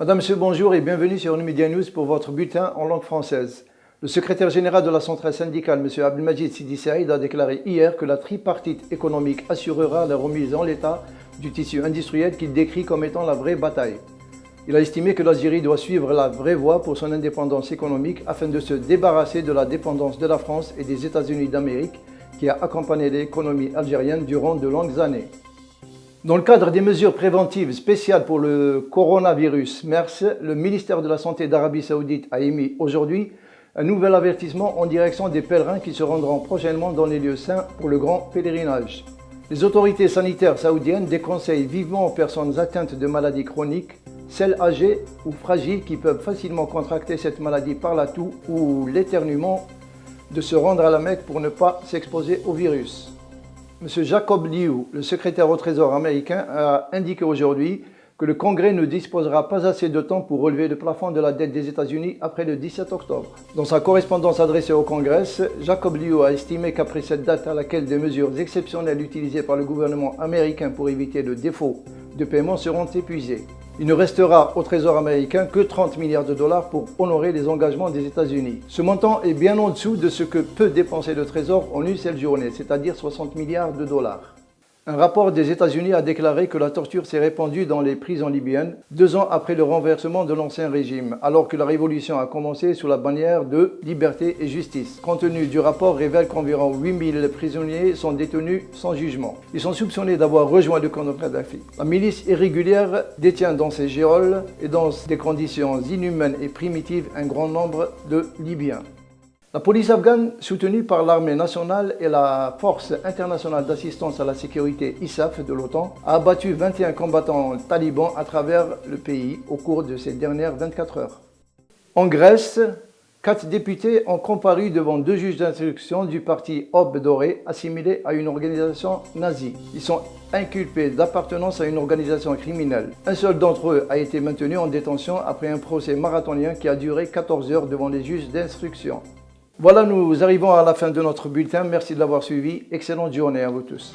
Madame, Monsieur, bonjour et bienvenue sur Unimedia News pour votre bulletin en langue française. Le secrétaire général de la centrale syndicale, M. Abdelmajid Sidi Saïd, a déclaré hier que la tripartite économique assurera la remise en l'état du tissu industriel qu'il décrit comme étant la vraie bataille. Il a estimé que l'Algérie doit suivre la vraie voie pour son indépendance économique afin de se débarrasser de la dépendance de la France et des États-Unis d'Amérique qui a accompagné l'économie algérienne durant de longues années. Dans le cadre des mesures préventives spéciales pour le coronavirus MERS, le ministère de la Santé d'Arabie Saoudite a émis aujourd'hui un nouvel avertissement en direction des pèlerins qui se rendront prochainement dans les lieux saints pour le grand pèlerinage. Les autorités sanitaires saoudiennes déconseillent vivement aux personnes atteintes de maladies chroniques, celles âgées ou fragiles qui peuvent facilement contracter cette maladie par la toux ou l'éternuement, de se rendre à la Mecque pour ne pas s'exposer au virus. M. Jacob Lew, le secrétaire au Trésor américain, a indiqué aujourd'hui que le Congrès ne disposera pas assez de temps pour relever le plafond de la dette des États-Unis après le 17 octobre. Dans sa correspondance adressée au Congrès, Jacob Lew a estimé qu'après cette date à laquelle des mesures exceptionnelles utilisées par le gouvernement américain pour éviter le défaut de paiement seront épuisées. Il ne restera au Trésor américain que 30 milliards de dollars pour honorer les engagements des États-Unis. Ce montant est bien en dessous de ce que peut dépenser le Trésor en une seule journée, c'est-à-dire 60 milliards de dollars. Un rapport des États-Unis a déclaré que la torture s'est répandue dans les prisons libyennes 2 ans après le renversement de l'ancien régime, alors que la révolution a commencé sous la bannière de liberté et justice. Compte tenu du rapport révèle qu'environ 8000 prisonniers sont détenus sans jugement. Ils sont soupçonnés d'avoir rejoint le camp de Kadhafi. La milice irrégulière détient dans ses geôles et dans des conditions inhumaines et primitives un grand nombre de Libyens. La police afghane, soutenue par l'armée nationale et la Force internationale d'assistance à la sécurité ISAF de l'OTAN, a abattu 21 combattants talibans à travers le pays au cours de ces dernières 24 heures. En Grèce, 4 députés ont comparu devant 2 juges d'instruction du parti Aube Dorée, assimilé à une organisation nazie. Ils sont inculpés d'appartenance à une organisation criminelle. Un seul d'entre eux a été maintenu en détention après un procès marathonien qui a duré 14 heures devant les juges d'instruction. Voilà, nous arrivons à la fin de notre bulletin. Merci de l'avoir suivi. Excellente journée à vous tous.